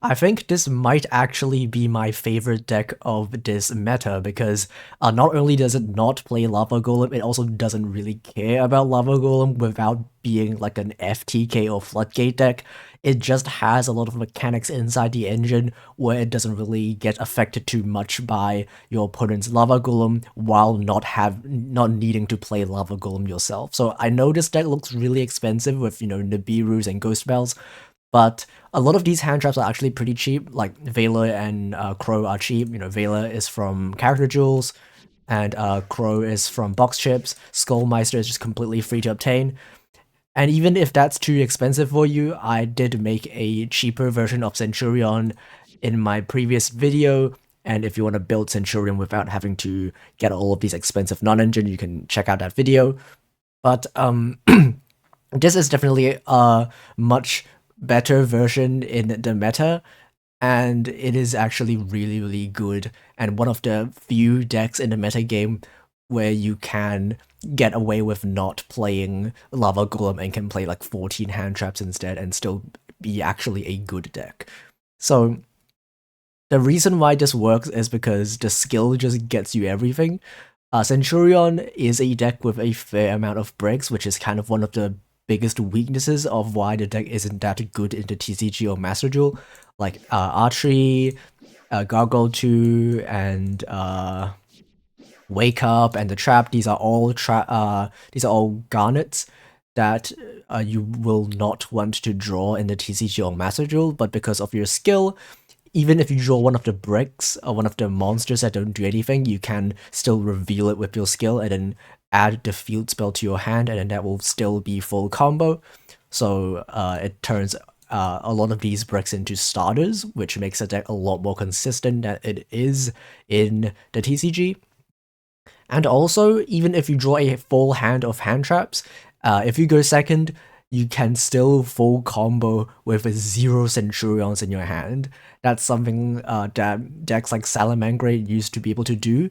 I think this might actually be my favorite deck of this meta because not only does it not play Lava Golem, it also doesn't really care about Lava Golem without being like an FTK or Floodgate deck. It just has a lot of mechanics inside the engine where it doesn't really get affected too much by your opponent's Lava Golem while not needing to play Lava Golem yourself. So I know this deck looks really expensive with, Nibiru's and Ghost Spells, but a lot of these hand traps are actually pretty cheap. Like Valor and Crow are cheap. Valor is from Character Jewels, and Crow is from box chips. Skullmeister is just completely free to obtain. And even if that's too expensive for you, I did make a cheaper version of Centurion in my previous video. And if you want to build Centurion without having to get all of these expensive non-engine, you can check out that video. But this is definitely a much better version in the meta, and it is actually really, really good, and one of the few decks in the meta game where you can get away with not playing Lava Golem and can play like 14 hand traps instead and still be actually a good deck. So the reason why this works is because the skill just gets you everything. Centurion is a deck with a fair amount of breaks, which is kind of one of the biggest weaknesses of why the deck isn't that good in the TCG or Master Duel. Like Archery, Gargoyle 2, and Wake Up, and the Trap. These are all garnets that you will not want to draw in the TCG or Master Duel, but because of your skill, even if you draw one of the bricks or one of the monsters that don't do anything, you can still reveal it with your skill and then add the field spell to your hand, and then that will still be full combo. So it turns a lot of these bricks into starters, which makes the deck a lot more consistent than it is in the TCG. And also, even if you draw a full hand of hand traps, if you go second, you can still full combo with 0 Centurions in your hand. That's something that decks like Salamangreat used to be able to do,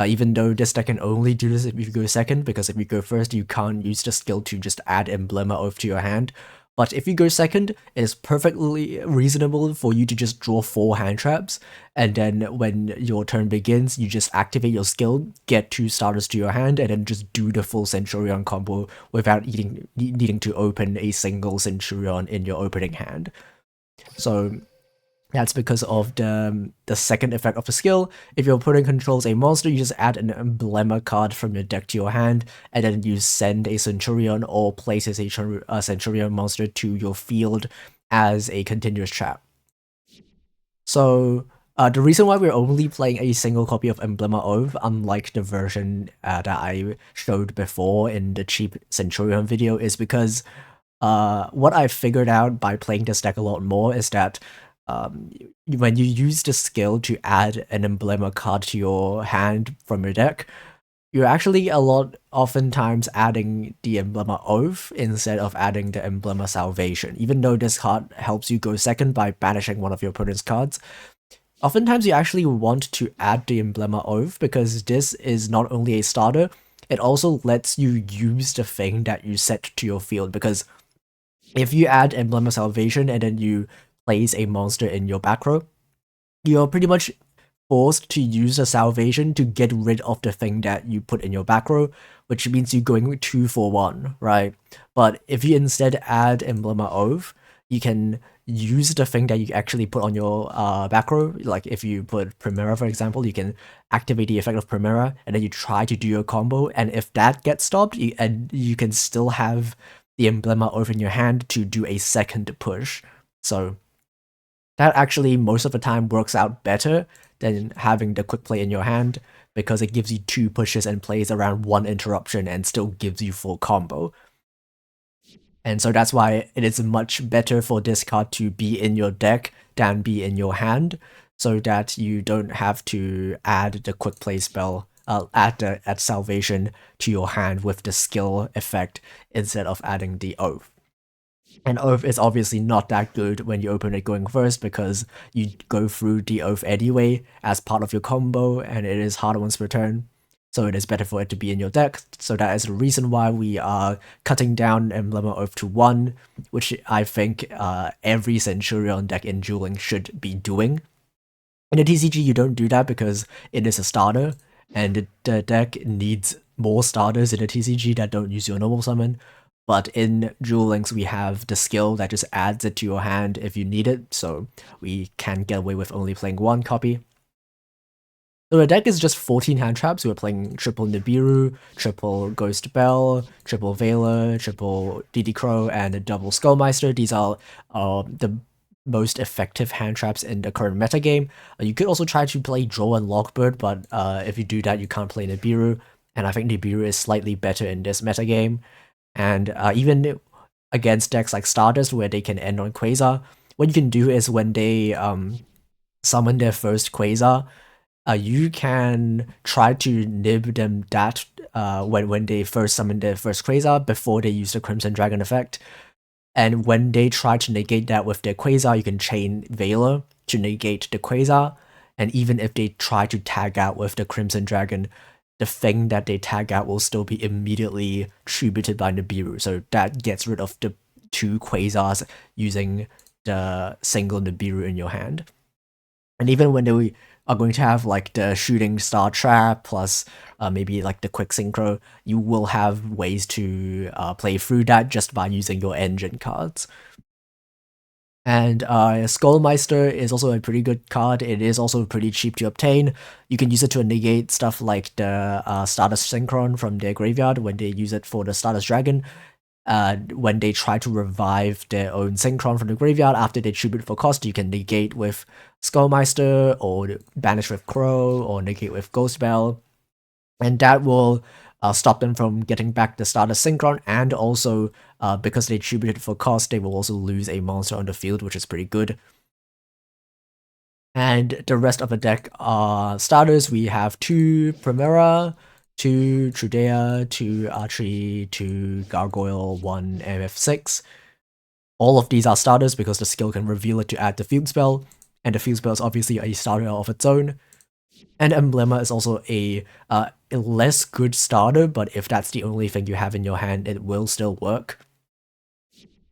even though this deck can only do this if you go second, because if you go first, you can't use the skill to just add Emblema Oath to your hand. But if you go second, it is perfectly reasonable for you to just draw 4 hand traps, and then when your turn begins, you just activate your skill, get 2 starters to your hand, and then just do the full Centurion combo without needing to open a single Centurion in your opening hand. So that's because of the second effect of the skill. If your opponent controls a monster, you just add an Emblema card from your deck to your hand, and then you send a Centurion or places a Centurion monster to your field as a continuous trap. So the reason why we're only playing a single copy of Emblema Oath, unlike the version that I showed before in the cheap Centurion video, is because what I figured out by playing this deck a lot more is that when you use the skill to add an Emblema card to your hand from your deck, you're actually oftentimes adding the Emblema Oath instead of adding the Emblema Salvation. Even though this card helps you go second by banishing one of your opponent's cards, oftentimes you actually want to add the Emblema Oath because this is not only a starter, it also lets you use the thing that you set to your field, because if you add Emblema Salvation and then you place a monster in your back row, you're pretty much forced to use a Salvation to get rid of the thing that you put in your back row, which means you're going 2 for 1, right? But if you instead add Emblema Oath, you can use the thing that you actually put on your back row. Like if you put Primera, for example, you can activate the effect of Primera, and then you try to do your combo, and if that gets stopped, you can still have the Emblema Oath in your hand to do a second push. So that actually most of the time works out better than having the quick play in your hand, because it gives you 2 pushes and plays around 1 interruption and still gives you full combo. And so that's why it is much better for this card to be in your deck than be in your hand, so that you don't have to add the quick play spell, add Salvation to your hand with the skill effect instead of adding the Oath. And Oath is obviously not that good when you open it going first, because you go through the Oath anyway as part of your combo, and it is harder once per turn. so it is better for it to be in your deck. So that is the reason why we are cutting down Emblema Oath to 1, which I think every Centurion deck in dueling should be doing. In a TCG, you don't do that because it is a starter, and the deck needs more starters in a TCG that don't use your normal summon. But in Duel Links, we have the skill that just adds it to your hand if you need it, so we can get away with only playing 1 copy. So the deck is just 14 hand traps. We're playing triple Nibiru, triple Ghost Bell, triple Veiler, triple DD Crow, and a double Skullmeister. These are the most effective hand traps in the current metagame. You could also try to play Draw and Lockbird, but if you do that, you can't play Nibiru, and I think Nibiru is slightly better in this metagame. And even against decks like Stardust, where they can end on Quasar, what you can do is when they summon their first Quasar, you can try to nib them that when they first summon their first Quasar before they use the Crimson Dragon effect. And when they try to negate that with their Quasar, you can chain Veiler to negate the Quasar. And even if they try to tag out with the Crimson Dragon, the thing that they tag out will still be immediately tributed by Nibiru. So that gets rid of the 2 Quasars using the single Nibiru in your hand. And even when they are going to have like the shooting star trap plus maybe like the quick synchro, you will have ways to play through that just by using your engine cards. And Skullmeister is also a pretty good card. It is also pretty cheap to obtain. You can use it to negate stuff like the Stardust Synchron from their graveyard when they use it for the Stardust Dragon. When they try to revive their own Synchron from the graveyard after they tribute for cost, you can negate with Skullmeister, or banish with Crow, or negate with Ghost Bell. And that will stop them from getting back the Stardust Synchron, and also, because they tributed for cost, they will also lose a monster on the field, which is pretty good. And the rest of the deck are starters. We have 2 Primera, 2 Trudea, 2 Archery, 2 Gargoyle, 1 MF6. All of these are starters because the skill can reveal it to add the field spell, and the field spell is obviously a starter of its own. And Emblema is also a less good starter, but if that's the only thing you have in your hand, it will still work.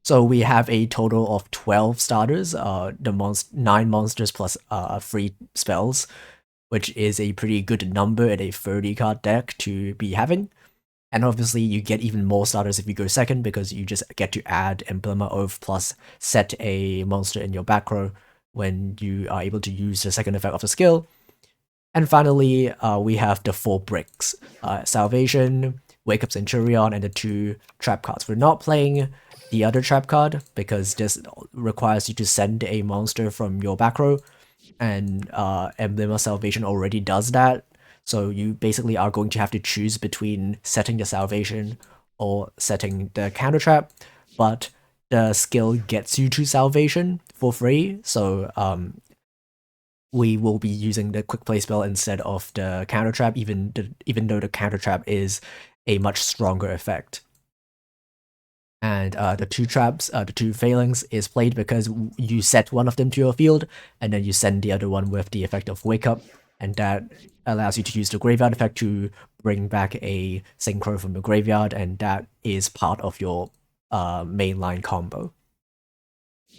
So we have a total of 12 starters, 9 monsters plus 3 spells, which is a pretty good number in a 30 card deck to be having. And obviously you get even more starters if you go second, because you just get to add Emblema Oath plus set a monster in your back row when you are able to use the second effect of the skill. And finally, we have the 4 bricks, Salvation, Wake Up Centurion, and the 2 trap cards. We're not playing the other trap card because this requires you to send a monster from your back row, and Emblema Salvation already does that. So you basically are going to have to choose between setting the Salvation or setting the counter trap, but the skill gets you to Salvation for free, so we will be using the quick play spell instead of the counter trap, even though the counter trap is a much stronger effect. And the 2 traps, the 2 failings, is played because you set one of them to your field, and then you send the other one with the effect of Wake Up, and that allows you to use the graveyard effect to bring back a synchro from the graveyard, and that is part of your mainline combo.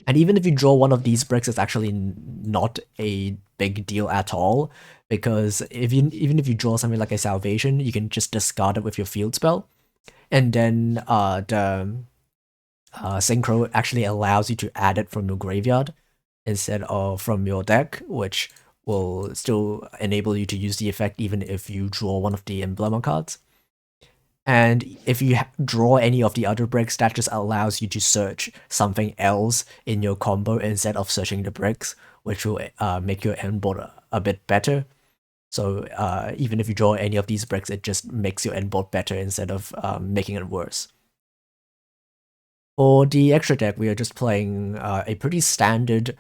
And even if you draw one of these bricks, it's actually not a big deal at all, because even if you draw something like a Salvation, you can just discard it with your field spell, and then the Synchro actually allows you to add it from your graveyard instead of from your deck, which will still enable you to use the effect even if you draw one of the Emblema cards. And if you draw any of the other bricks, that just allows you to search something else in your combo instead of searching the bricks, which will make your end board a bit better. So even if you draw any of these bricks, it just makes your end board better instead of making it worse. For the extra deck, we are just playing a pretty standard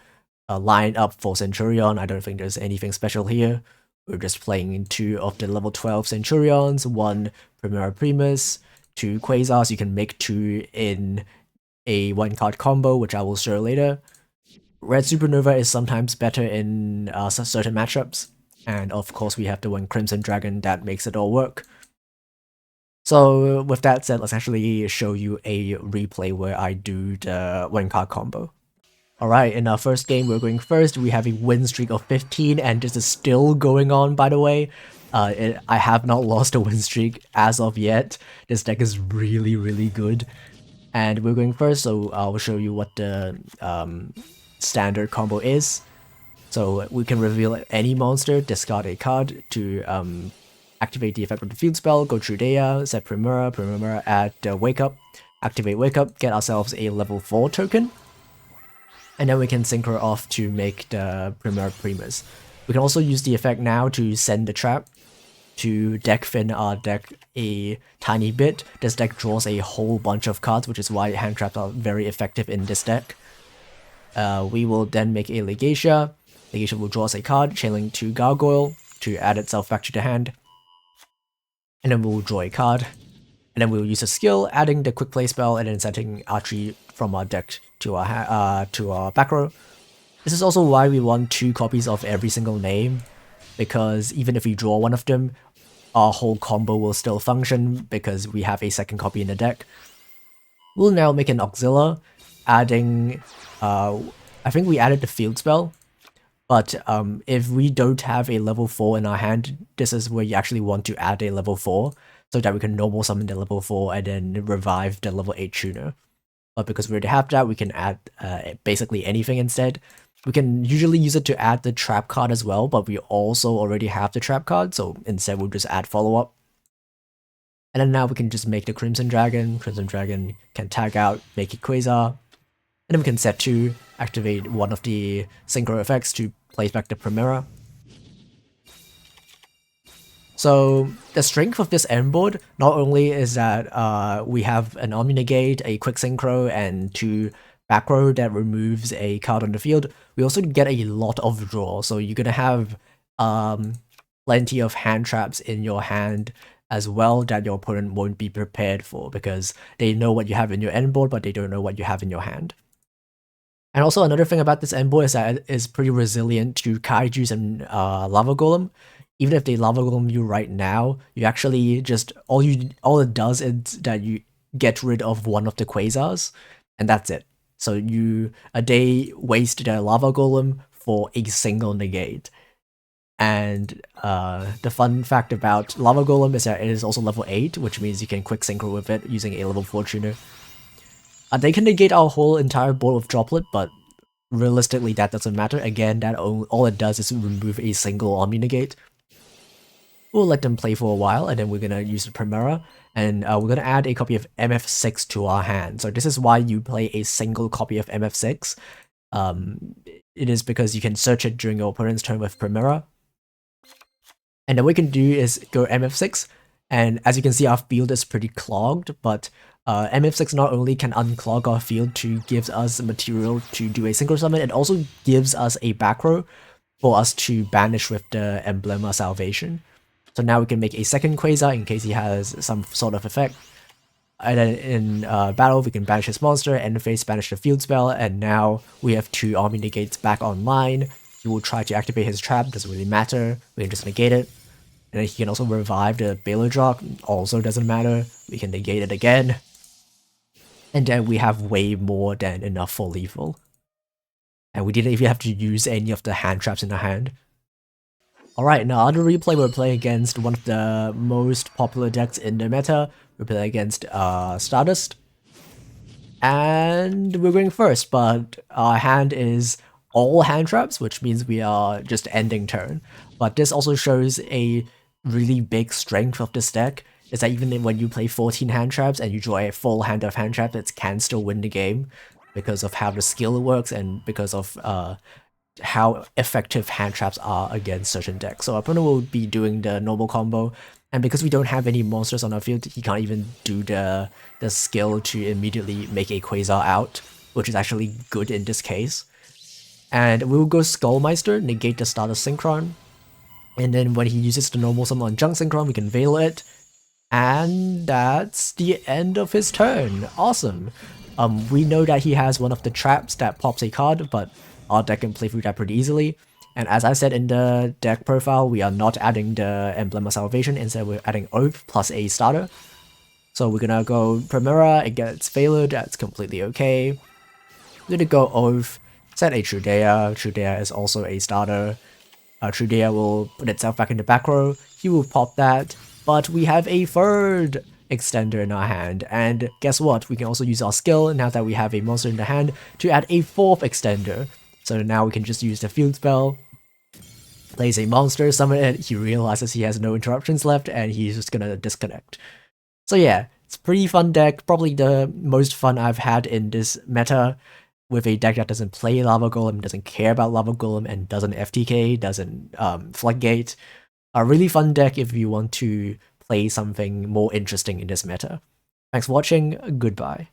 lineup for Centurion. I don't think there's anything special here. We're just playing 2 of the level 12 Centurions, 1 Primera Primus, 2 Quasars. You can make 2 in a 1-card combo, which I will show later. Red Supernova is sometimes better in certain matchups. And of course, we have the one Crimson Dragon that makes it all work. So with that said, let's actually show you a replay where I do the 1-card combo. Alright, in our first game, we're going first. We have a win streak of 15, and this is still going on, by the way. I have not lost a win streak as of yet. This deck is really, really good. And we're going first, so I'll show you what the standard combo is. So we can reveal any monster, discard a card to activate the effect of the field spell, go through Dea, set Primera, add Wake Up, activate Wake Up, get ourselves a level 4 token, and then we can synchro off to make the Primera Primus. We can also use the effect now to send the trap to deck fin our deck a tiny bit. This deck draws a whole bunch of cards, which is why hand traps are very effective in this deck. We will then make a Legacia. Legacia will draw us a card, channeling to Gargoyle to add itself back to the hand. And then we'll draw a card. And then we'll use a skill, adding the quick play spell and then setting archery from our deck to our back row. This is also why we want 2 copies of every single name, because even if we draw one of them, our whole combo will still function because we have a second copy in the deck. We'll now make an Auxilia, adding, I think we added the field spell, but if we don't have a level 4 in our hand, this is where you actually want to add a level 4, so that we can normal summon the level 4 and then revive the level 8 tuner. But because we already have that, we can add basically anything instead. We can usually use it to add the trap card as well, but we also already have the trap card, so instead we'll just add follow-up. And then now we can just make the Crimson Dragon. Crimson Dragon can tag out, make it Quasar. And then we can set 2, activate one of the synchro effects to place back the Primera. So the strength of this end board not only is that we have an Omni Negate, a quick synchro, and 2 back row that removes a card on the field, we also get a lot of draw. So you're gonna have plenty of hand traps in your hand as well that your opponent won't be prepared for, because they know what you have in your end board, but they don't know what you have in your hand. And also another thing about this end board is that it is pretty resilient to Kaijus and Lava Golem. Even if they Lava Golem you right now, you actually just, all it does is that you get rid of one of the Quasars, and that's it. So they waste their Lava Golem for a single negate. And the fun fact about Lava Golem is that it is also level 8, which means you can quick synchro with it using a level 4 tuner. They can negate our whole entire board of Droplet, but realistically that doesn't matter. Again, that all it does is remove a single Omni Negate. We'll let them play for a while, and then we're gonna use the Primera, and we're gonna add a copy of MF6 to our hand. So this is why you play a single copy of MF6. It is because you can search it during your opponent's turn with Primera. And then what we can do is go MF6, and as you can see, our field is pretty clogged, but MF6 not only can unclog our field to give us material to do a synchro summon, it also gives us a back row for us to banish with the Emblema Salvation. So now we can make a second Quasar in case he has some sort of effect. And then in battle, we can banish his monster, end phase banish the field spell, and now we have 2 Omni Negates back online. He will try to activate his trap, doesn't really matter, we can just negate it. And then he can also revive the Balerdrock, also doesn't matter, we can negate it again. And then we have way more than enough for lethal. And we didn't even have to use any of the hand traps in the hand. Alright, now other replay, we're playing against one of the most popular decks in the meta. We're playing against Stardust. And we're going first, but our hand is all hand traps, which means we are just ending turn. But this also shows a really big strength of this deck, is that even when you play 14 hand traps and you draw a full hand of hand traps, it can still win the game because of how the skill works and because of how effective hand traps are against certain decks. So our opponent will be doing the normal combo, and because we don't have any monsters on our field, he can't even do the skill to immediately make a Quasar out, which is actually good in this case. And we'll go Skullmeister, negate the start of Synchron, and then when he uses the normal summon on Junk Synchron, we can Veil it, and that's the end of his turn. Awesome. We know that he has one of the traps that pops a card, but our deck can play through that pretty easily. And as I said in the deck profile, we are not adding the Emblem of Salvation, instead we're adding Oath plus a starter. So we're gonna go Primera, it gets Failed, that's completely okay. We're gonna go Oath, set a Trudea, Trudea is also a starter. Trudea will put itself back in the back row, he will pop that, but we have a third extender in our hand, and guess what, we can also use our skill, now that we have a monster in the hand, to add a fourth extender. So now we can just use the field spell, plays a monster, summon it, he realizes he has no interruptions left, and he's just gonna disconnect. So yeah, it's a pretty fun deck, probably the most fun I've had in this meta, with a deck that doesn't play Lava Golem, doesn't care about Lava Golem, and doesn't FTK, doesn't Floodgate. A really fun deck if you want to play something more interesting in this meta. Thanks for watching, goodbye.